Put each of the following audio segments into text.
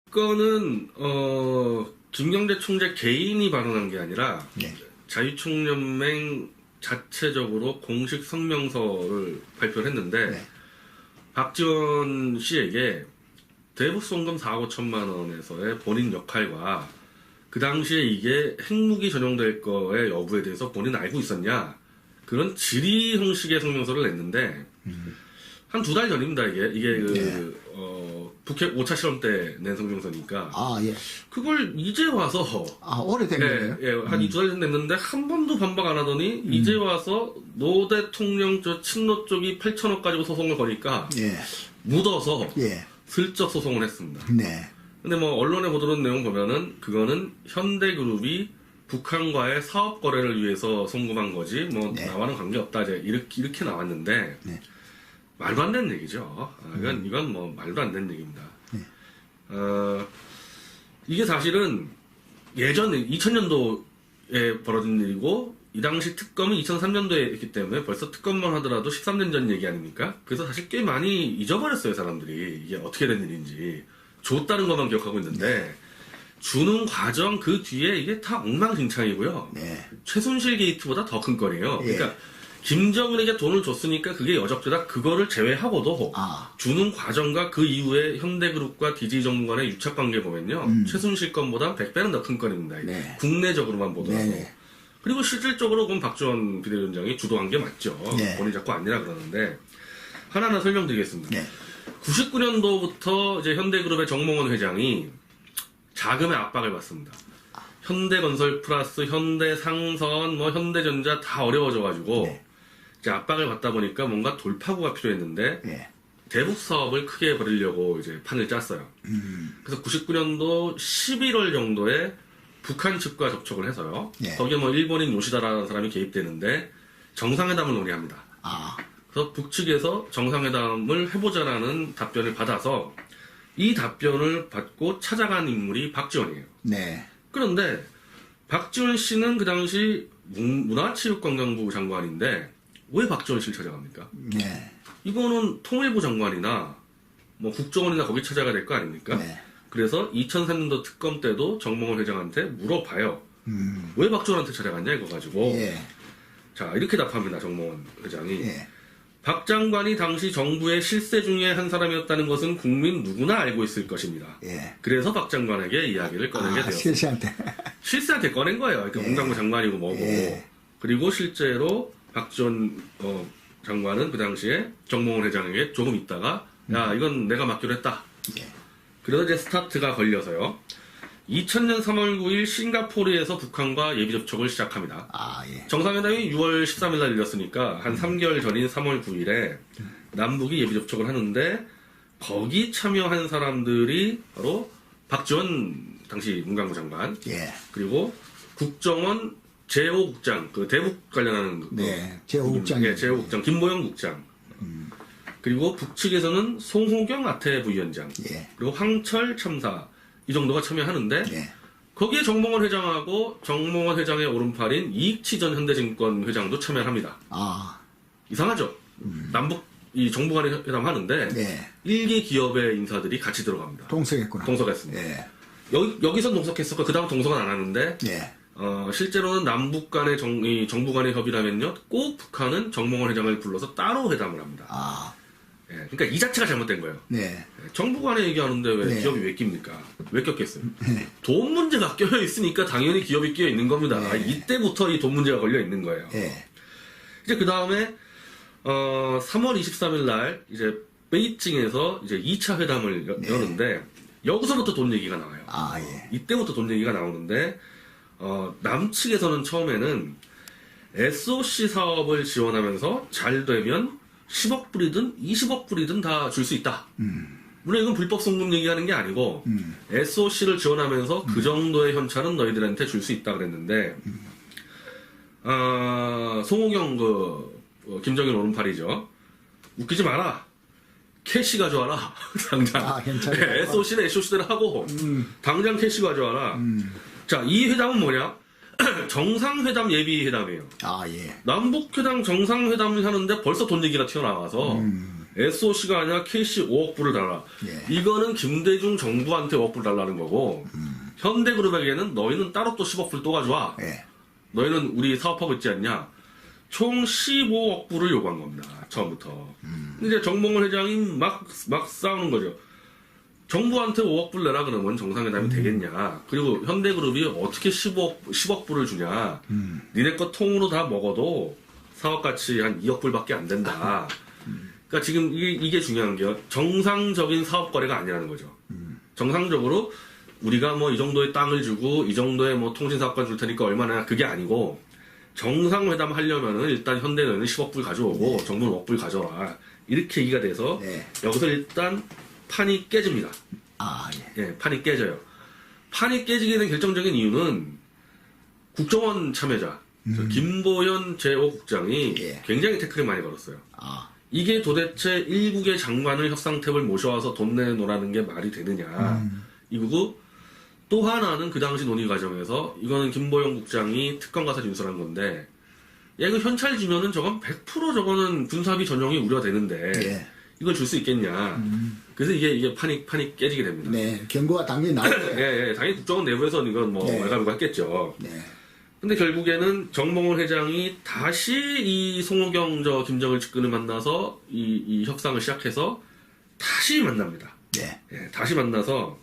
이거는 김경재 총재 개인이 발언한 게 아니라 네. 자유총연맹 자체적으로 공식 성명서를 발표를 했는데 네. 박지원 씨에게 대북송금 4억 5천만 원에서의 본인 역할과 그 당시에 이게 핵무기 전용될 거의 여부에 대해서 본인은 알고 있었냐, 그런 질의 형식의 성명서를 냈는데 한 2달 전입니다. 이게 북핵 5차 실험 때 낸 성명서니까. 아, 예. 그걸 이제 와서 오래된 거예요? 예, 한 2달 전 냈는데 한 번도 반박 안 하더니 이제 와서 노 대통령 친노 쪽이 8천억 가지고 소송을 거니까 예. 묻어서 예. 슬쩍 소송을 했습니다. 네. 근데 뭐 언론에 보도된 내용 보면은 그거는 현대그룹이 북한과의 사업 거래를 위해서 송금한 거지 뭐 네. 나와는 관계없다, 이제 이렇게 나왔는데 네. 말도 안 되는 얘기죠. 이건 뭐 말도 안 되는 얘기입니다. 네. 이게 사실은 예전에 2000년도에 벌어진 일이고 이 당시 특검은 2003년도에 했기 때문에 벌써 특검만 하더라도 13년 전 얘기 아닙니까? 그래서 사실 꽤 많이 잊어버렸어요, 사람들이. 이게 어떻게 된 일인지. 줬다는 것만 기억하고 있는데 주는 과정 그 뒤에 이게 다 엉망진창이고요. 네. 최순실 게이트보다 더 큰 거네요. 예. 그러니까 김정은에게 돈을 줬으니까 그게 여적죄다. 그거를 제외하고도 주는 과정과 그 이후에 현대그룹과 DJ정부 간의 유착관계 보면요. 최순실 건보다 100배는 더 큰 건입니다. 네. 국내적으로만 보더라도. 네. 그리고 실질적으로 그건 박지원 비대위원장이 주도한 게 맞죠. 네. 본인이 자꾸 아니라 그러는데 하나하나 설명드리겠습니다. 네. 99년도부터 이제 현대그룹의 정몽원 회장이 자금의 압박을 받습니다. 현대건설 플러스 현대상선, 뭐 현대전자 다 어려워져가지고 네. 이제 압박을 받다 보니까 뭔가 돌파구가 필요했는데 예. 대북 사업을 크게 벌이려고 이제 판을 짰어요. 그래서 99년도 11월 정도에 북한 측과 접촉을 해서요. 예. 거기에 뭐 일본인 요시다라는 사람이 개입되는데 정상회담을 논의합니다. 그래서 북측에서 정상회담을 해보자라는 답변을 받아서 이 답변을 받고 찾아간 인물이 박지원이에요. 네. 그런데 박지원 씨는 그 당시 문화체육관광부 장관인데 왜 박지원 씨를 찾아갑니까? 네. 이거는 통일부 장관이나 뭐 국정원이나 거기 찾아가야 될 거 아닙니까? 네. 그래서 2003년도 특검 때도 정몽원 회장한테 물어봐요. 왜 박지원한테 찾아갔냐 이거 가지고. 예. 자, 이렇게 답합니다. 정몽원 회장이. 예. 박 장관이 당시 정부의 실세 중에 한 사람이었다는 것은 국민 누구나 알고 있을 것입니다. 예. 그래서 박 장관에게 이야기를 꺼내게 되었습니다. 실시한테. 실세한테 꺼낸 거예요. 그러니까 문광부 장관이고 뭐고. 예. 그리고 실제로 박지원 장관은 그 당시에 정몽원 회장에게 조금 있다가 야, 이건 내가 맡기로 했다. 예. 그래서 이제 스타트가 걸려서요. 2000년 3월 9일 싱가포르에서 북한과 예비 접촉을 시작합니다. 예. 정상회담이 6월 13일 날 열렸으니까 한 3개월 전인 3월 9일에 남북이 예비 접촉을 하는데 거기 참여한 사람들이 바로 박지원 당시 문광부 장관, 예. 그리고 국정원 제5국장, 그 대북 관련하는 네. 제5국장. 예, 제5국장 김보영 국장. 그리고 북측에서는 송호경 아태 부위원장, 예. 그리고 황철 참사 이 정도가 참여하는데 예. 거기에 정몽원 회장하고 정몽원 회장의 오른팔인 이익치 전 현대증권 회장도 참여합니다. 이상하죠? 남북 이 정부 간의 회담 하는데 네. 일개 기업의 인사들이 같이 들어갑니다. 동석했구나. 동석했습니다. 예. 여기선 동석했었고 그 다음 동석은 안 하는데 예. 실제로는 남북 간의 정부 간의 협의라면요 꼭 북한은 정몽원 회장을 불러서 따로 회담을 합니다. 예, 그러니까 이 자체가 잘못된 거예요. 네. 정부 간에 얘기하는데 왜 네. 기업이 왜 낍니까? 왜 꼈겠어요? 네. 돈 문제가 껴여 있으니까 당연히 기업이 끼어 있는 겁니다. 네. 이때부터 이 돈 문제가 걸려 있는 거예요. 예. 이제 그 다음에 3월 23일 날 이제 베이징에서 이제 2차 회담을 여는데 여기서부터 돈 얘기가 나와요. 예. 이때부터 돈 얘기가 나오는데 남측에서는 처음에는 SOC 사업을 지원하면서 잘 되면 10억 불이든 20억 불이든 다 줄 수 있다. 물론 이건 불법 송금 얘기하는 게 아니고 SOC를 지원하면서 그 정도의 현찰은 너희들한테 줄 수 있다 그랬는데 송호경 김정일 오른팔이죠. 웃기지 마라. 캐시 가져와라. 당장. 괜찮아요. 네, SOC는 SOC대로 하고 당장 캐시 가져와라. 자, 이 회담은 뭐냐? 정상회담 예비 회담이에요. 예. 남북회담 정상회담을 하는데 벌써 돈 얘기가 튀어나와서 SOC가 아니라 KC 5억 불을 달라. 예. 이거는 김대중 정부한테 5억 불 달라는 거고 현대그룹에게는 너희는 따로 또 10억 불 또 가져와. 예. 너희는 우리 사업하고 있지 않냐. 총 15억 불을 요구한 겁니다. 처음부터. 이제 정몽원 회장이 막 싸우는 거죠. 정부한테 5억 불 내라 그러면 정상회담이 되겠냐. 그리고 현대그룹이 어떻게 10억 불을 주냐. 니네 거 통으로 다 먹어도 사업가치 한 2억 불밖에 안 된다. 그러니까 지금 이게 중요한 게요. 정상적인 사업 거래가 아니라는 거죠. 정상적으로 우리가 뭐 이 정도의 땅을 주고 이 정도의 뭐 통신사업권 줄 테니까 얼마나 그게 아니고 정상회담 하려면은 일단 현대는 10억 불 가져오고 정부는 5억 불 가져라. 이렇게 얘기가 돼서 여기서 일단 판이 깨집니다. 아, 예. 예, 판이 깨져요. 판이 깨지게 된 결정적인 이유는 국정원 참여자 김보현 제5국장이 예. 굉장히 태클을 많이 걸었어요. 아, 이게 도대체 일국의 장관을 협상탭을 모셔와서 돈 내놓으라는 게 말이 되느냐. 이거고 또 하나는 그 당시 논의 과정에서 이거는 김보현 국장이 특검 가서 진술한 건데 야 이거 현찰 주면은 저건 100% 저거는 군사비 전용이 우려되는데 예. 이걸 줄 수 있겠냐. 그래서 이게 판이 깨지게 됩니다. 네. 경고가 당연히 나오죠. 예, 당연히 국정원 내부에서는 이건 뭐 네. 말가루가 했겠죠. 네. 근데 결국에는 정몽원 회장이 다시 이 송호경 김정일 측근을 만나서 이 협상을 시작해서 다시 만납니다. 네. 예, 다시 만나서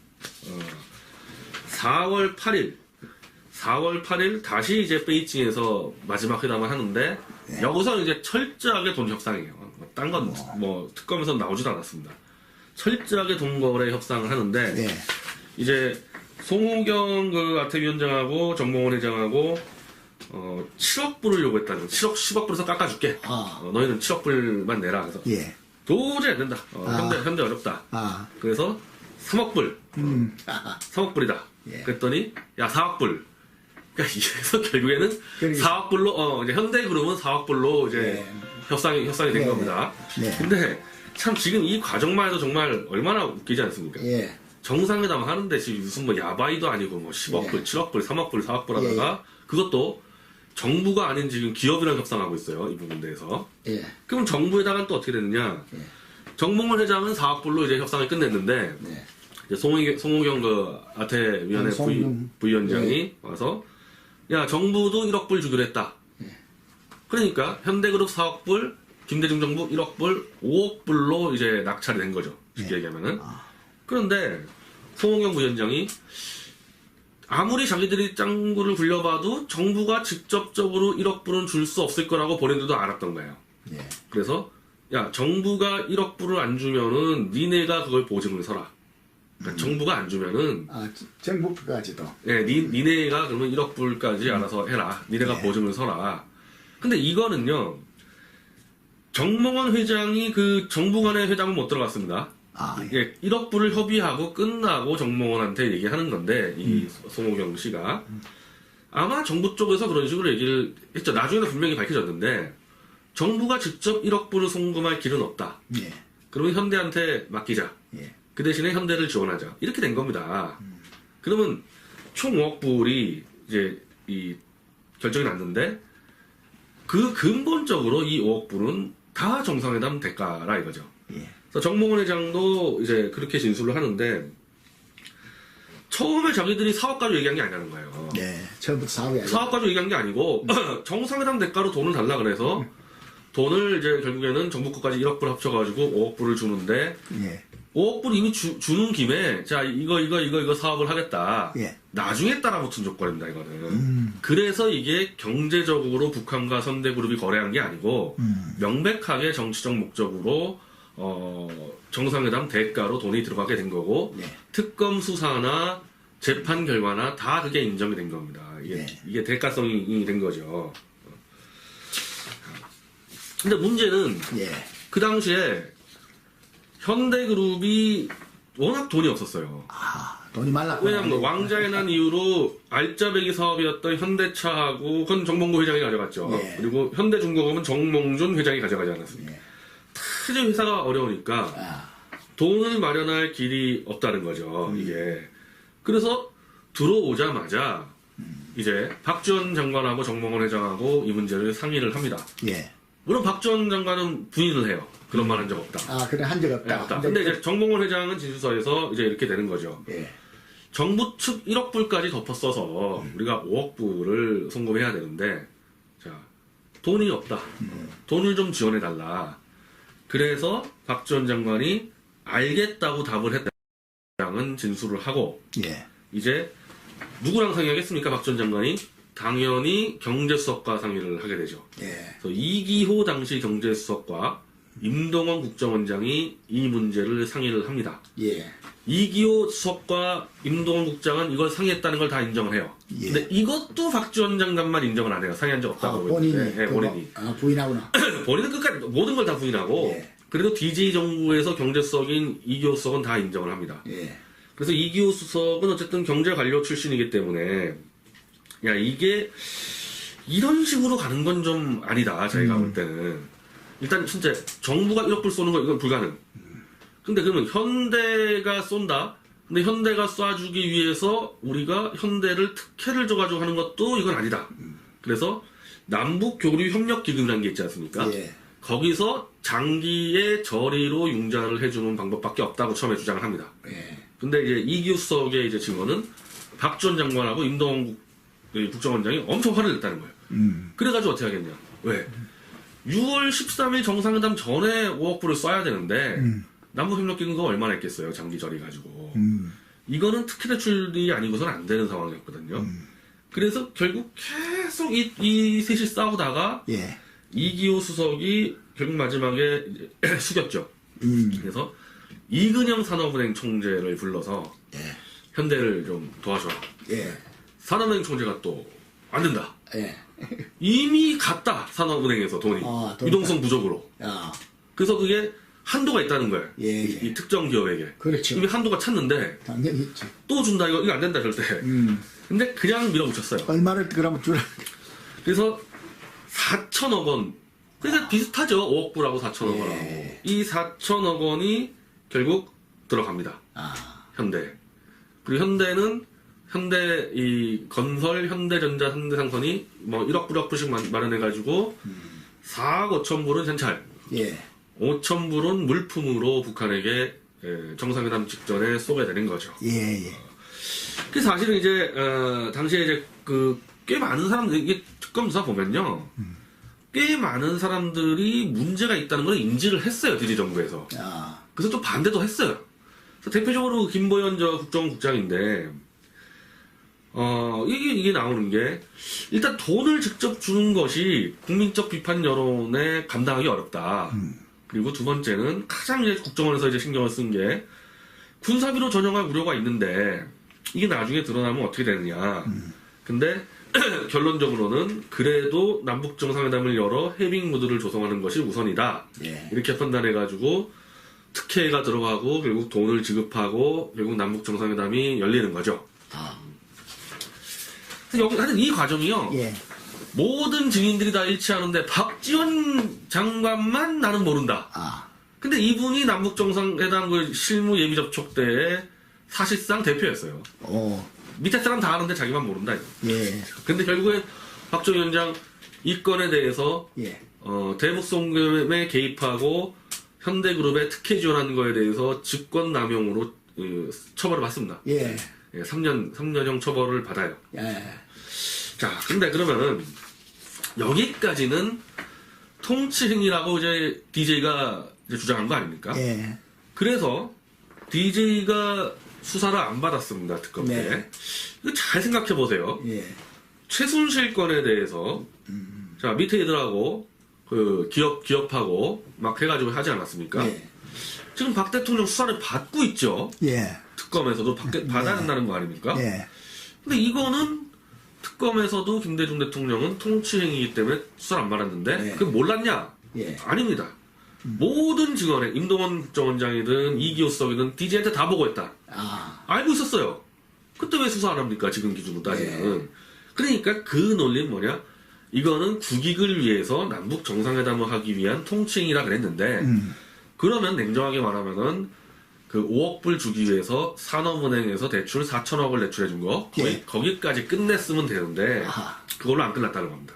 4월 8일 다시 이제 베이징에서 마지막 회담을 하는데 여기서 이제 철저하게 돈 협상이에요. 딴 건 뭐 특검에서 나오지도 않았습니다. 철저하게 돈 거래 협상을 하는데 네. 이제 송호경 그 아태위원장하고 정몽원 회장하고 7억 불을 요구했다는 10억 불에서 깎아줄게. 아. 너희는 7억 불만 내라. 그래서 예. 도저히 안 된다. 현대 어렵다. 아. 그래서 3억 불. 아하. 3억 불이다. 예. 그랬더니 야 4억 불. 그러니까 이래서 결국에는 그러니까. 4억 불로 이제 현대그룹은 4억 불로 이제 네. 협상이 된 네. 겁니다. 네. 근데 참 지금 이 과정만 해도 정말 얼마나 웃기지 않습니까? 예. 정상회담 하는데 지금 무슨 뭐 야바이도 아니고 뭐 10억 불, 7억 불, 3억 불, 4억 불 하다가 그것도 정부가 아닌 지금 기업이랑 협상하고 있어요. 이 부분 대해서. 예. 그럼 정부에다가는 또 어떻게 되느냐? 정몽원 회장은 4억 불로 이제 협상을 끝냈는데 네. 이제 송호경 그 아태위원회 부위원장이 와서 야 정부도 1억 불 주기로 했다. 그러니까 현대그룹 4억 불, 김대중 정부 1억 불, 5억 불로 이제 낙찰이 된 거죠. 쉽게 얘기하면은. 그런데 송호경 부위원장이 아무리 자기들이 짱구를 굴려봐도 정부가 직접적으로 1억 불은 줄 수 없을 거라고 본인들도 알았던 거예요. 예. 그래서 야 정부가 1억 불을 안 주면은 니네가 그걸 보증을 서라. 그러니까 정부가 안 주면은 아, 정부까지도. 예, 니네가 그러면 1억 불까지 알아서 해라. 니네가 보증을 서라. 근데 이거는요. 정몽원 회장이 그 정부 간의 회담은 못 들어갔습니다. 아, 예, 1억 불을 협의하고 끝나고 정몽원한테 얘기하는 건데 이 송호경 씨가 아마 정부 쪽에서 그런 식으로 얘기를 했죠. 나중에는 분명히 밝혀졌는데 정부가 직접 1억 불을 송금할 길은 없다. 예. 그러면 현대한테 맡기자. 예. 그 대신에 현대를 지원하자. 이렇게 된 겁니다. 그러면 총 5억 불이 이제 이 결정이 났는데 그 근본적으로 이 5억 불은 다 정상회담 대가라 이거죠. 예. 그래서 정몽원 회장도 이제 그렇게 진술을 하는데 처음에 자기들이 사업 가지고 얘기한 게 아니라는 거예요. 네. 처음부터 사업이 사업 가지고 얘기한 게 아니고 정상회담 대가로 돈을 달라 그래서 돈을 이제 결국에는 정부 거까지 1억 불 합쳐가지고 5억 불을 주는데 예. 5억 불 이미 주는 김에 자 이거 사업을 하겠다. 예. 나중에 따라붙은 조건입니다 이거는. 그래서 이게 경제적으로 북한과 현대그룹이 거래한 게 아니고 명백하게 정치적 목적으로 정상회담 대가로 돈이 들어가게 된 거고 네. 특검 수사나 재판 결과나 다 그게 인정이 된 겁니다. 이게 대가성이 된 거죠. 근데 문제는 예. 그 당시에 현대그룹이 워낙 돈이 없었어요. 아, 돈이 말랐고. 왜냐하면 왕자의 난 이후로 알짜배기 사업이었던 현대차하고 그건 정몽구 회장이 가져갔죠. 예. 그리고 현대중공업은 정몽준 회장이 가져가지 않았습니까? 예. 크게 회사가 어려우니까 아, 돈을 마련할 길이 없다는 거죠. 이게. 그래서 들어오자마자 이제 박지원 장관하고 정몽원 회장하고 이 문제를 상의를 합니다. 예. 물론 박 전 장관은 부인을 해요. 그런 말 한 적 없다. 아, 그래, 한 적 네, 없다. 없다. 근데 이제 정봉원 회장은 진술서에서 이제 이렇게 되는 거죠. 예. 정부 측 1억 불까지 덮어 써서 우리가 5억 불을 송금해야 되는데, 자, 돈이 없다. 돈을 좀 지원해달라. 그래서 박 전 장관이 알겠다고 답을 했다는 진술을 하고, 예. 이제 누구랑 상의하겠습니까? 박 전 장관이 당연히 경제수석과 상의를 하게 되죠. 예. 그래서 이기호 당시 경제수석과 임동원 국정원장이 이 문제를 상의를 합니다. 예. 이기호 수석과 임동원 국장은 이걸 상의했다는 걸 다 인정을 해요. 예. 근데 이것도 박 전 장관만 인정을 안 해요. 상의한 적 아, 없다고. 본인이. 네, 본인이. 아, 부인하구나. 본인은 끝까지 모든 걸 다 부인하고, 예. 그래도 DJ 정부에서 경제수석인 이기호 수석은 다 인정을 합니다. 예. 그래서 이기호 수석은 어쨌든 경제관료 출신이기 때문에, 야, 이게 이런 식으로 가는 건 좀 아니다. 저희가 볼 때는. 일단 진짜 정부가 1억 불 쏘는 거 이건 불가능. 근데 그러면 현대가 쏜다. 근데 현대가 쏴주기 위해서 우리가 현대를 특혜를 줘가지고 하는 것도 이건 아니다. 그래서 남북 교류 협력 기금이라는 게 있지 않습니까? 예. 거기서 장기의 저리로 융자를 해주는 방법밖에 없다고 처음에 주장을 합니다. 예. 근데 이제 이기호 수석의 이제 증언은 박 전 장관하고 임동원 국정원장이 엄청 화를 냈다는 거예요. 그래가지고 어떻게 하겠냐? 왜? 6월 13일 정상회담 전에 5억 불을 써야 되는데 남북협력기금가 얼마나 했겠어요? 장기 저리 가지고. 이거는 특혜 대출이 아니고서는 안 되는 상황이었거든요. 그래서 결국 계속 이 셋이 싸우다가 예. 이기호 수석이 결국 마지막에 이제 숙였죠. 그래서 이근영 산업은행 총재를 불러서 예. 현대를 좀 도와줘라. 예. 산업은행 총재가 또 안 된다. 예. 이미 갔다 산업은행에서 돈이 아, 돈 유동성 부족으로. 아, 그래서 그게 한도가 있다는 거예요. 예, 이, 예. 이 특정 기업에게. 그렇죠. 이미 한도가 찼는데 당연히 있지. 또 준다 이거 안 된다 절대. 근데 그냥 밀어붙였어요. 얼마를 그러면 주라. 그래서 4천억 원. 그러니까 비슷하죠. 5억 불하고 4천억 원하고. 예. 이 4천억 원이 결국 들어갑니다. 아, 현대. 그리고 현대는 현대 이 건설, 현대전자, 현대상선이 뭐 1억 불, 1억 불씩 마련해가지고 4억 5천 불은 현찰, 예. 5천 불은 물품으로 북한에게 정상회담 직전에 쏘게 되는 거죠. 예, 예. 그 사실은 이제 당시에 이제 그 꽤 많은 사람들 이게 특검 수사 보면요, 꽤 많은 사람들이 문제가 있다는 걸 인지를 했어요. DJ 정부에서. 아, 그래서 또 반대도 했어요. 그래서 대표적으로 김보연 국정국장인데, 이게 나오는 게, 일단 돈을 직접 주는 것이 국민적 비판 여론에 감당하기 어렵다. 그리고 두 번째는 가장 이제 국정원에서 이제 신경을 쓴 게, 군사비로 전용할 우려가 있는데, 이게 나중에 드러나면 어떻게 되느냐. 근데, 결론적으로는 그래도 남북 정상회담을 열어 해빙 무드를 조성하는 것이 우선이다. 예. 이렇게 판단해가지고 특혜가 들어가고 결국 돈을 지급하고 결국 남북 정상회담이 열리는 거죠. 아, 그래서 여기 하여튼 이 과정이요. 예. 모든 증인들이 다 일치하는데 박지원 장관만 나는 모른다. 아, 근데 이분이 남북 정상회담 그 실무 예비 접촉 때에 사실상 대표였어요. 오, 밑에 사람 다 아는데 자기만 모른다. 이거. 예. 근데 결국엔 박정희 위원장 이 건에 대해서 예. 대북 송금에 개입하고 현대그룹에 특혜 지원하는 거에 대해서 직권남용으로 처벌을 받습니다. 예. 3년형 처벌을 받아요. 예. 자, 근데 그러면은 여기까지는 통치행위라고 이제 DJ가 이제 주장한 거 아닙니까? 예. 그래서 DJ가 수사를 안 받았습니다. 특검 때. 네. 이거 잘 생각해 보세요. 예. 최순실 건에 대해서 자 밑에 애들하고 그 기업하고 막 해가지고 하지 않았습니까? 예. 지금 박 대통령 수사를 받고 있죠. 예. 특검에서도 받아야 된다는 거 아닙니까? 예. 근데 이거는 특검에서도 김대중 대통령은 통치행위이기 때문에 수사를 안 받았는데 네. 그거 몰랐냐? 예. 아닙니다. 모든 증언에 임동원 국정원장이든 이기호 수석이든 DJ한테 다 보고했다. 아, 알고 있었어요. 그때 왜 수사 안 합니까? 지금 기준으로 따지면. 네. 그러니까 그 논리는 뭐냐? 이거는 국익을 위해서 남북 정상회담을 하기 위한 통치행위라 그랬는데 그러면 냉정하게 말하면은 그 5억 불 주기 위해서 산업은행에서 대출 4천억을 대출해 준 거 예. 거기까지 끝냈으면 되는데 아하. 그걸로 안 끝났다는 겁니다.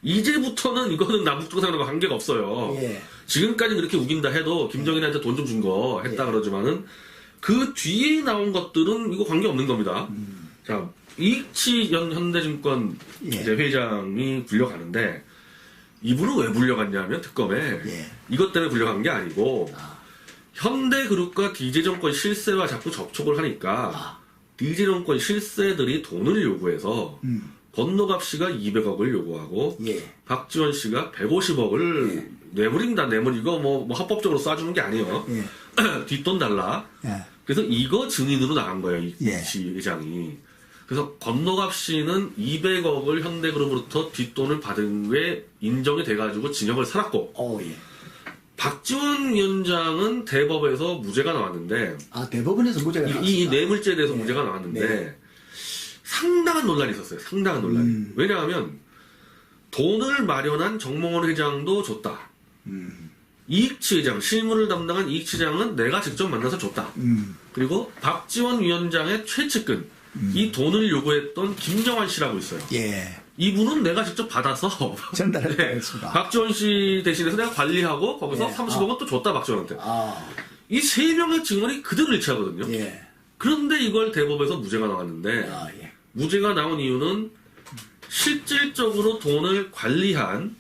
이제부터는 이거는 남북 정상회담과 관계가 없어요. 예. 지금까지 그렇게 우긴다 해도 김정일한테 돈 좀 준 거 했다 그러지만은 그 뒤에 나온 것들은 이거 관계 없는 겁니다. 자, 이익치 현대증권 예. 이제 회장이 불려가는데 이분은 왜 불려갔냐면 특검에 예. 이것 때문에 불려간 게 아니고 현대그룹과 DJ정권 실세와 자꾸 접촉을 하니까 DJ정권 실세들이 돈을 요구해서 건노갑 씨가 200억을 요구하고 예. 박지원 씨가 150억을 내버린다 이거 뭐 합법적으로 쏴주는 게 아니에요. 예. 뒷돈 달라. 예. 그래서 이거 증인으로 나간 거예요. 예. 이 회장이. 그래서 건노갑 씨는 200억을 현대그룹으로부터 뒷돈을 받은 게 인정이 돼가지고 징역을 살았고 예. 박지원 위원장은 대법에서 무죄가 나왔는데 대법원에서 무죄가 이 나왔습니다. 뇌물죄에 대해서 무죄가 나왔는데 네. 상당한 논란이 있었어요. 상당한 논란이. 왜냐하면 돈을 마련한 정몽원 회장도 줬다. 이익치 회장, 실무를 담당한 이익치 회장은 내가 직접 만나서 줬다. 그리고 박지원 위원장의 최측근, 이 돈을 요구했던 김정환 씨라고 있어요. 예. 이분은 내가 직접 받아서 전달했습니다. 박지원 씨 대신해서 내가 관리하고 거기서 예. 30억은 또 줬다 박지원한테. 아. 이 세 명의 증언이 그대로 일치하거든요. 예. 그런데 이걸 대법에서 무죄가 나왔는데 예. 무죄가 나온 이유는 실질적으로 돈을 관리한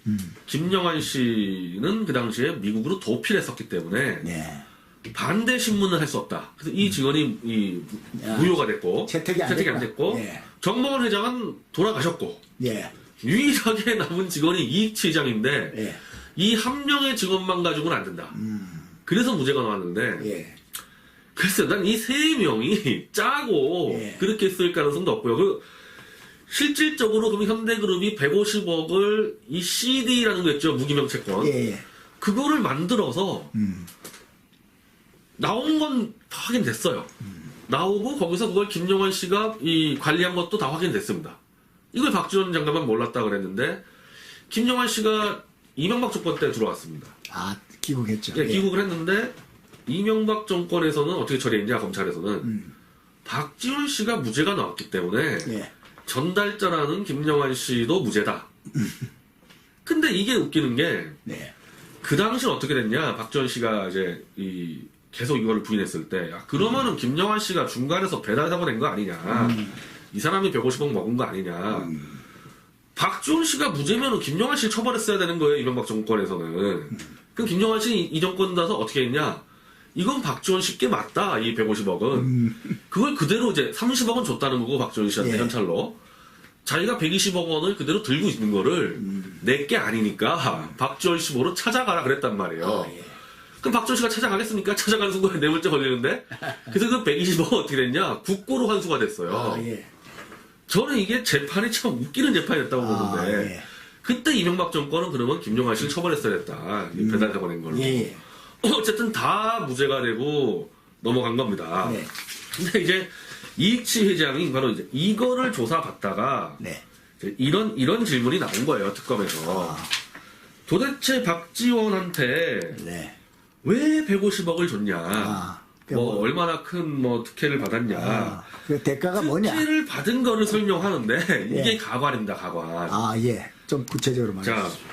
김영환 씨는 그 당시에 미국으로 도피를 했었기 때문에 예. 반대 신문을 할 수 없다. 그래서 이 증언이 야. 무효가 됐고 채택이 안 안 됐다. 됐고 예. 정몽원 회장은 돌아가셨고 예. 유일하게 남은 직원이 이익치 회장인데 예. 이 한 명의 직원만 가지고는 안 된다. 그래서 무죄가 나왔는데 예. 글쎄요, 난 이 세 명이 짜고 예. 그렇게 쓸 가능성도 없고요. 실질적으로 그럼 현대그룹이 150억을 이 CD라는 거 있죠, 무기명채권. 예. 그거를 만들어서 나온 건 확인됐어요. 나오고 거기서 그걸 김영환 씨가 이 관리한 것도 다 확인됐습니다. 이걸 박지원 장관만 몰랐다 그랬는데 김영환 씨가 이명박 정권 때 들어왔습니다. 귀국했죠. 예, 귀국을 했는데 이명박 정권에서는 어떻게 처리했냐 검찰에서는 박지원 씨가 무죄가 나왔기 때문에 예. 전달자라는 김영환 씨도 무죄다. 근데 이게 웃기는 게 네. 그 당시는 어떻게 됐냐? 박지원 씨가 이제 계속 이거를 부인했을 때, 그러면은 김영환 씨가 중간에서 배달 사고 낸 거 아니냐? 이 사람이 150억 먹은 거 아니냐? 박지원 씨가 무죄면은 김영환 씨를 처벌했어야 되는 거예요, 이명박 정권에서는. 그럼 김영환 씨는 이 정권 나서 어떻게 했냐? 이건 박지원 씨께 맞다, 이 150억은. 그걸 그대로 이제 30억은 줬다는 거고, 박지원 씨한테 예. 현찰로. 자기가 120억 원을 그대로 들고 있는 거를 내게 아니니까 박지원 씨 보러 찾아가라 그랬단 말이에요. 예. 그럼 박지원 씨가 찾아가겠습니까? 찾아가는 순간에 뇌물죄 걸리는데? 그래서 그 120억은 어떻게 됐냐? 국고로 환수가 됐어요. 예. 저는 이게 재판이 참 웃기는 재판이 됐다고 보는데, 예. 그때 이명박 정권은 그러면 김영환 씨를 처벌했어야 됐다. 배달 사고 낸 걸로. 예. 어쨌든 다 무죄가 되고 넘어간 겁니다. 네. 근데 이제 이익치 회장이 바로 이제 이거를 조사받다가 네. 이제 이런 질문이 나온 거예요, 특검에서. 도대체 박지원한테 네. 왜 150억을 줬냐? 뭐, 얼마나 큰 특혜를 받았냐? 그 대가가 뭐냐? 특혜를 받은 거를 설명하는데 이게 예. 가관입니다, 가관. 예. 좀 구체적으로 말해 자, 주시죠.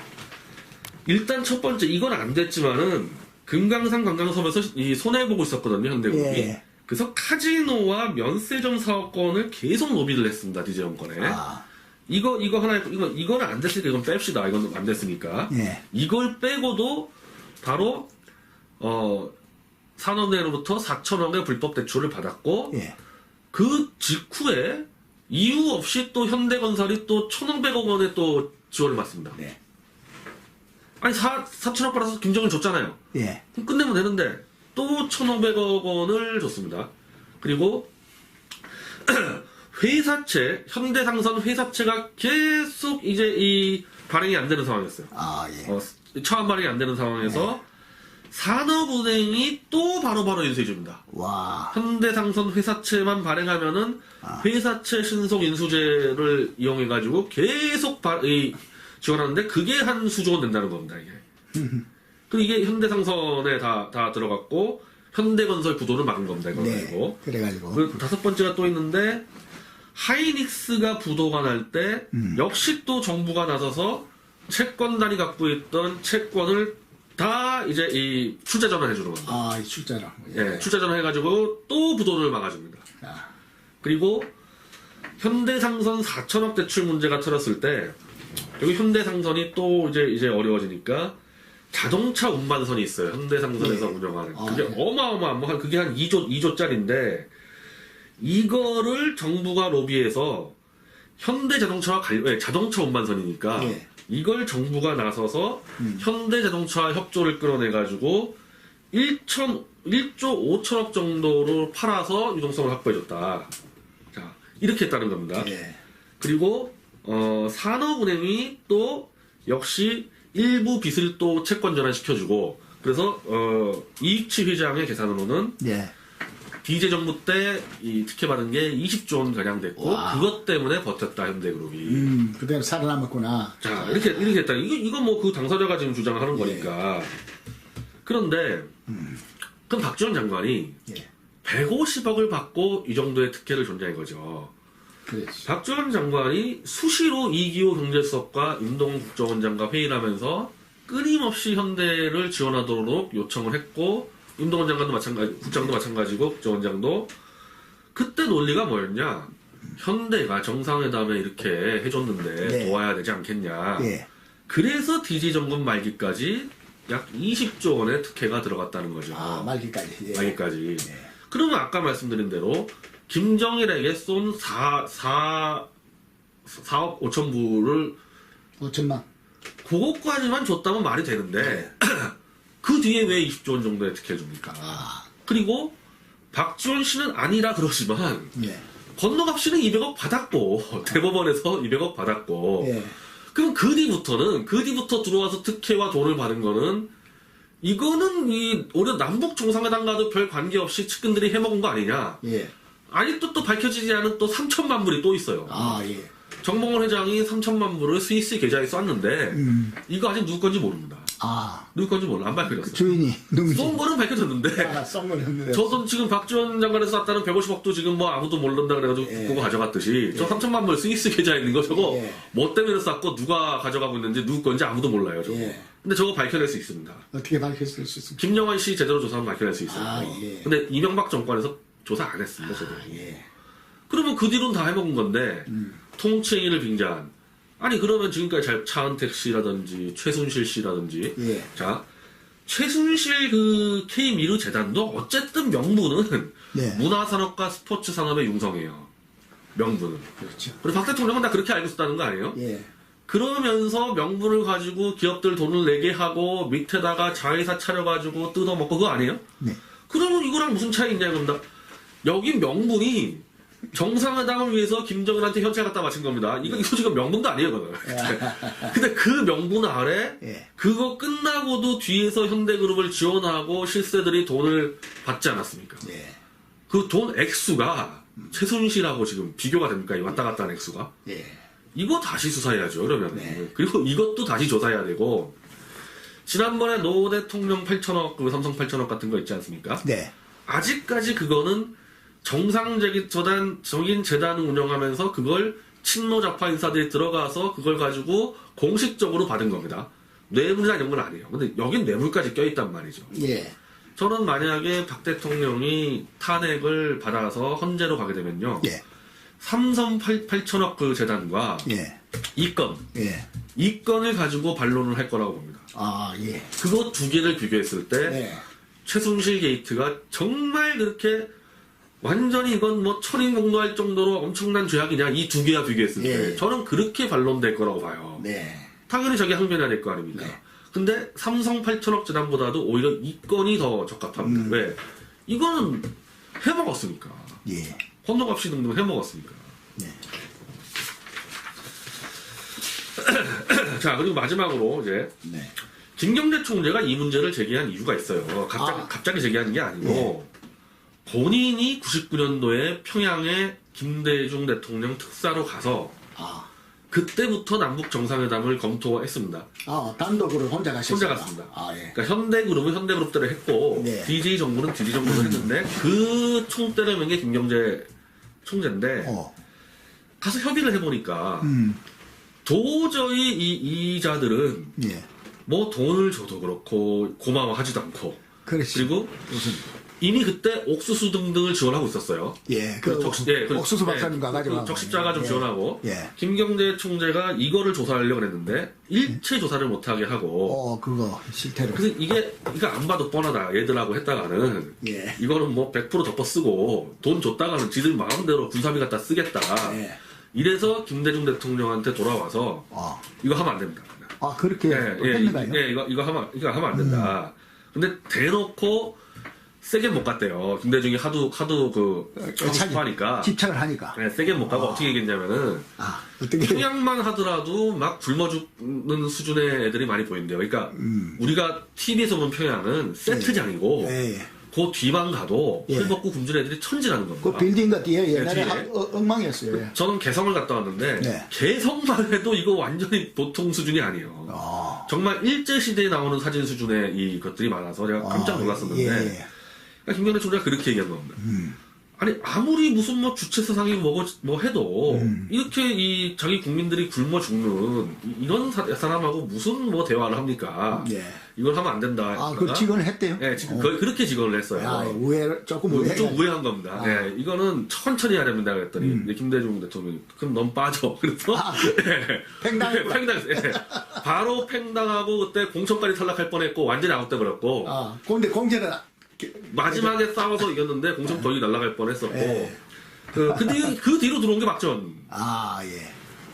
일단 첫 번째 이건 안 됐지만은 금강산 관광섬에서 이 손해보고 있었거든요, 현대그룹이. 예. 그래서 카지노와 면세점 사업권을 계속 로비를 했습니다, DJ 정권에. 이거 하나 있고, 이거는 안 됐으니까 이건 뺍시다. 이건 안 됐으니까. 예. 이걸 빼고도 바로, 산업은행으로부터 4천억의 불법 대출을 받았고, 예. 그 직후에 이유 없이 또 현대건설이 또 1,500억 원의 또 지원을 받습니다. 네. 아니, 4천억 받아서 김정은 줬잖아요. 예. 그럼 끝내면 되는데, 또 1,500억 원을 줬습니다. 그리고, 회사채, 현대상선 회사채가 계속 이제 이 발행이 안 되는 상황이었어요. 예. 차환 발행이 안 되는 상황에서 산업은행이 또 바로바로 인수해줍니다. 와. 현대상선 회사채만 발행하면은 회사채 신속 인수제를 이용해가지고 계속 지원하는데 그게 한 수조 원 된다는 겁니다, 이게. 그리고 이게 현대상선에 다 들어갔고, 현대건설 부도를 막은 겁니다, 이거 네. 가지고. 그래가지고. 그 다섯 번째가 또 있는데, 하이닉스가 부도가 날 때, 역시 또 정부가 나서서, 채권단이 갖고 있던 채권을 다 이제 이 출자 전환해 주는 겁니다. 아, 이 출자로. 예, 출자 전환 해가지고 또 부도를 막아줍니다. 아, 그리고 현대상선 4천억 대출 문제가 터졌을 때 여기 현대상선이 또 이제 어려워지니까 자동차 운반선이 있어요. 현대상선에서 네. 운영하는. 아, 그게 네. 어마어마한 그게 한 2조짜리인데 이거를 정부가 로비해서 현대자동차와 자동차 운반선이니까 네. 이걸 정부가 나서서 현대자동차 협조를 끌어내가지고 1조 5천억 정도로 팔아서 유동성을 확보해줬다. 자, 이렇게 했다는 겁니다. 예. 그리고 산업은행이 또 역시 일부 빚을 또 채권 전환시켜주고 그래서 이익치 회장의 계산으로는 예. DJ 정부 때 이 특혜 받은 게 20조 원 가량 됐고 와. 그것 때문에 버텼다 현대그룹이. 그대로 살아남았구나. 자 이렇게 했다. 이거 뭐 그 당사자가 지금 주장하는 거니까. 그런데 그럼 박지원 장관이 예. 150억을 받고 이 정도의 특혜를 존재한 거죠. 그렇지. 박지원 장관이 수시로 이기호 경제수석과 임동훈 국정원장과 회의를 하면서 끊임없이 현대를 지원하도록 요청을 했고 임동훈 장관도 마찬가지, 국장도 마찬가지고 국정원장도 그때 논리가 뭐였냐? 현대가 정상회담에 이렇게 해줬는데 네. 도와야 되지 않겠냐? 예. 그래서 DG 정권 말기까지 약 20조 원의 특혜가 들어갔다는 거죠. 아, 말기까지. 예. 말기까지. 예. 그러면 아까 말씀드린 대로 김정일에게 쏜 4억 5천 부를 5천만. 그것까지만 줬다면 말이 되는데 그 뒤에 왜 20조 원 정도의 특혜를 줍니까? 아, 그리고 박지원 씨는 아니라 그러지만 예. 건너갑 씨는 200억 받았고 대법원에서 200억 받았고 예. 그럼 그 뒤부터 들어와서 특혜와 돈을 받은 거는 이거는 오히려 남북 정상회담과도 별 관계없이 측근들이 해먹은 거 아니냐? 예. 아니 또 밝혀지지 않은 또 3천만 불이 또 있어요. 아, 예. 정봉원 회장이 3천만 불을 스위스 계좌에 쐈는데 이거 아직 누구 건지 모릅니다. 아, 누구 건지 몰라. 안 밝혀졌어요. 주인이 누구지? 쏜 거는 밝혀졌는데 아, 썸을 했는데. 저도 지금 박지원 장관에서 쐈다는 150억도 지금 뭐 아무도 모른다 그래가지고 예. 그거 가져갔듯이 저 3천만 불 스위스 계좌에 있는 거 저거 예. 뭐 때문에 쐈고 누가 가져가고 있는지 누구 건지 아무도 몰라요 저거. 예. 근데 저거 밝혀낼 수 있습니다. 어떻게 밝혔을 수 있습니까? 김영환 씨 제대로 조사하면 밝혀낼 수 있어요. 아, 예. 근데 이명박 정권에서 조사 안 했습니다 저도. 예. 그러면 그 뒤로는 다 해먹은 건데 통칭의를 빙자한 아니 그러면 지금까지 차은택 씨라든지 최순실 씨라든지 예. 자 최순실 그 K미르 재단도 어쨌든 명분은 네. 문화산업과 스포츠산업의 융성이에요. 명분은. 그렇죠. 그리고 박 대통령은 다 그렇게 알고 있었다는 거 아니에요? 예. 그러면서 명분을 가지고 기업들 돈을 내게 하고 밑에다가 자회사 차려가지고 뜯어먹고 그거 아니에요? 네. 그러면 이거랑 무슨 차이 있냐 그런다. 여기 명분이 정상회담을 위해서 김정은한테 현찰 갖다 바친 겁니다. 이거 지금 명분도 아니에요, 그거는. 근데 그 명분 아래 예. 그거 끝나고도 뒤에서 현대그룹을 지원하고 실세들이 돈을 받지 않았습니까? 예. 그 돈 액수가 최순실하고 지금 비교가 됩니까? 이 왔다 갔다 하는 액수가? 예. 이거 다시 수사해야죠, 그러면. 네. 그리고 이것도 다시 조사해야 되고, 지난번에 노 대통령 8천억, 그 삼성 8천억 같은 거 있지 않습니까? 네. 아직까지 그거는 정상적인 재단 운영하면서 그걸 친노 좌파 인사들이 들어가서 그걸 가지고 공식적으로 받은 겁니다. 뇌물이나 이런 건 아니에요. 근데 여긴 뇌물까지 껴있단 말이죠. 예. 저는 만약에 박 대통령이 탄핵을 받아서 헌재로 가게 되면요. 예. 삼성 8천억 그 재단과 예. 이 건을 가지고 반론을 할 거라고 봅니다. 아, 예. 그거 두 개를 비교했을 때 네. 최순실 게이트가 정말 그렇게 완전히 이건 뭐 천인공노할 정도로 엄청난 죄악이냐 이 두 개와 비교했을 때 예. 저는 그렇게 반론될 거라고 봐요. 네. 당연히 저게 항변해야 될 거 아닙니까? 네. 근데 삼성 8천억 재단보다도 오히려 이 건이 더 적합합니다. 왜? 이거는 해먹었으니까. 예. 헌금없이 등등 해먹었으니까. 네. 자, 그리고 마지막으로 이제 네. 김경재 총재가 이 문제를 제기한 이유가 있어요. 갑자기 제기하는 게 아니고 본인이 99년도에 평양에 김대중 대통령 특사로 가서 아. 그때부터 남북 정상회담을 검토했습니다. 아, 단독으로 혼자 가셨어요? 혼자 갔습니다. 아, 예. 그러니까 현대그룹은 현대그룹대로 했고 네. DJ 정부는 DJ 정부로 했는데 그 총대를 맨 게 김경재 총재인데 가서 협의를 해보니까 도저히 이 이자들은 예. 뭐 돈을 줘도 그렇고 고마워하지도 않고 그렇지. 그리고 이미 그때 옥수수 등등을 지원하고 있었어요. 예. 옥수수 박사님 가가지고. 적십자가 좀 예. 지원하고 예. 김경재 총재가 이거를 조사하려고 했는데 일체 조사를 못하게 하고 그거 실태로. 그래서 이거 안 봐도 뻔하다 얘들하고 했다가는 예. 이거는 뭐 100% 덮어 쓰고 돈 줬다가는 지들 마음대로 군사비 갖다 쓰겠다. 예. 이래서 김대중 대통령한테 돌아와서 이거 하면 안 됩니다. 그렇게 했는가요? 이거 하면 안 된다. 근데 대놓고 세게 못 갔대요. 김대중이 하도 하고 싶어하니까. 집착을 하니까. 네, 세게 못 가고 어떻게 얘기했냐면은 어떻게 평양만 하더라도 막 굶어 죽는 수준의 애들이 많이 보인대요. 그러니까 우리가 TV에서 본 평양은 세트장이고 그 뒤만 가도 헐 벗고 굶주린 애들이 천지라는 겁니다. 그 빌딩과 뒤에 옛날에 뒤에. 엉망이었어요. 저는 개성을 갔다 왔는데 개성만 해도 이거 완전히 보통 수준이 아니에요. 정말 일제시대에 나오는 사진 수준의 이것들이 많아서 제가 깜짝 놀랐었는데 그러니까 김경래 총재가 그렇게 얘기한 겁니다. 아니 아무리 무슨 뭐 주체 사상이 뭐 해도 이렇게 이 자기 국민들이 굶어 죽는 이런 사람하고 무슨 뭐 대화를 합니까? 이걸 하면 안 된다. 그 직언을 했대요? 네, 그렇게 직언을 했어요. 조금 좀 우회한 겁니다. 네, 이거는 천천히 해야 됩니다. 그랬더니 김대중 대통령이 그럼 넌 빠져. 그래서 팽당했어요. 바로 팽당하고 그때 공천까지 탈락할 뻔했고 완전히 아웃돼버렸고. 근데 공천은 마지막에 싸워서 이겼는데 공천 거의 날아갈 뻔했었고 그 뒤로 들어온 게 박지원.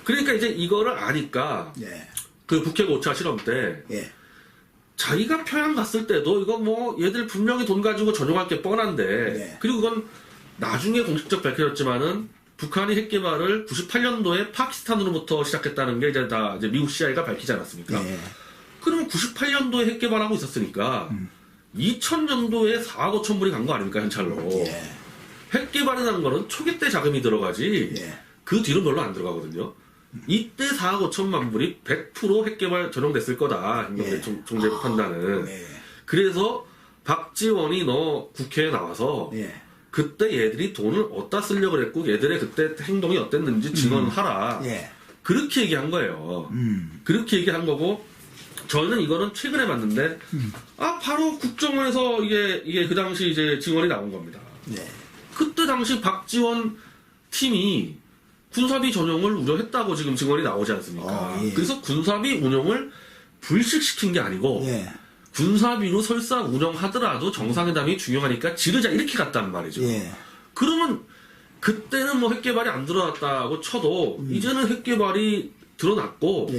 그러니까 이제 이거를 아니까 그 북핵 5차 실험 때 자기가 평양 갔을 때도 이거 뭐 얘들 분명히 돈 가지고 전용할 게 뻔한데 그리고 그건 나중에 공식적 밝혀졌지만은 북한이 핵 개발을 98년도에 파키스탄으로부터 시작했다는 게 이제 미국 CIA가 밝히지 않았습니까? 그러면 98년도에 핵 개발하고 있었으니까 2000년도에 4억 5천 불이 간 거 아닙니까, 현찰로. 핵 개발이라는 거는 초기 때 자금이 들어가지 그 뒤로 별로 안 들어가거든요. 이때 4억 5천만 불이 100% 핵 개발 전용됐을 거다. 김경재 총재 판단은. 그래서 박지원이 너 국회에 나와서 그때 얘들이 돈을 어디다 쓰려고 그랬고 얘들의 그때 행동이 어땠는지 증언하라. 그렇게 얘기한 거예요. 그렇게 얘기한 거고 저는 이거는 최근에 봤는데 바로 국정원에서 이게 그 당시 이제 증언이 나온 겁니다. 그때 당시 박지원 팀이 군사비 전용을 우려했다고 지금 증언이 나오지 않습니까? 그래서 군사비 운용을 불식시킨 게 아니고 군사비로 설사 운영하더라도 정상회담이 중요하니까 지르자 이렇게 갔단 말이죠. 그러면 그때는 뭐 핵개발이 안 드러났다고 쳐도 이제는 핵개발이 드러났고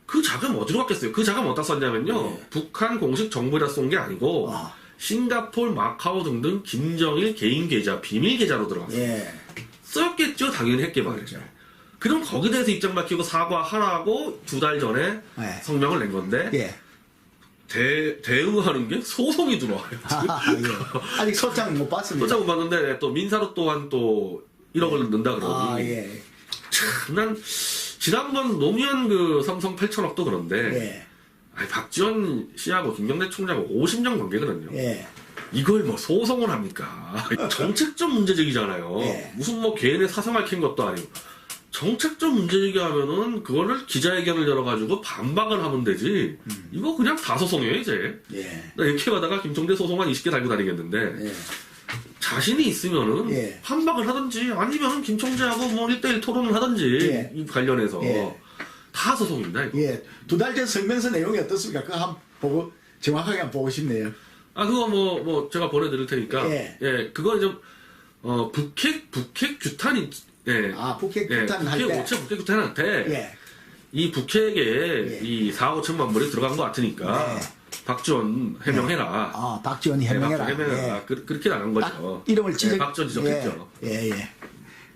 그 자금 어디로 갔겠어요? 그 자금 어디다 썼냐면요. 북한 공식 정부에다 쏜 게 아니고 싱가포르, 마카오 등등 김정일 개인 계좌, 비밀 계좌로 들어갔어요. 썼겠죠. 당연히 핵개발이죠. 그럼 거기에 대해서 입장 밝히고 사과하라고 2달 전에 성명을 낸 건데 대응하는 게 소송이 들어와요. 아직 소장 못 봤습니다. 소장 못 봤는데 또 민사로 또한 또 1억을 넣는다 그러니 참, 난 지난번 노무현 그 삼성 8천억도 그런데 박지원 씨하고 김경래 총장하고 50년 관계거든요. 이걸 뭐 소송을 합니까? 정책적 문제제기잖아요. 무슨 뭐 개인의 사생활 캔 것도 아니고 정책적 문제제기하면은 그거를 기자회견을 열어가지고 반박을 하면 되지. 이거 그냥 다 소송이에요 이제. 나 이렇게 가다가 김총재 소송 한 20개 달고 다니겠는데 자신이 있으면은 반박을 하든지 아니면은 김총재하고 뭐 1대1 토론을 하든지 이 관련해서 다 소송입니다. 이거. 2달 전 성명서 내용이 어떻습니까? 그거 한번 보고 정확하게 한번 보고 싶네요. 그거 뭐 제가 보내드릴 테니까. 그거 이제 북핵 규탄이 북핵 규탄 할 때. 북핵 규탄한테 이 북핵에 이 4억 5천만 불이 들어간 것 같으니까 박지원 해명해라. 박지원이 해명해라. 해명해라. 그렇게 나간 거죠. 이름을 박지원 지적했죠.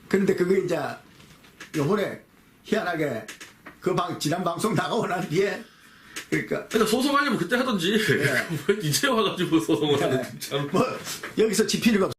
그런데 그거 이제 요번에 희한하게 지난 방송 나가고 난 뒤에 그러니까 소송하려면 그때 하던지 왜 이제 와가지고 소송을 하는지 참. 여기서 지필이가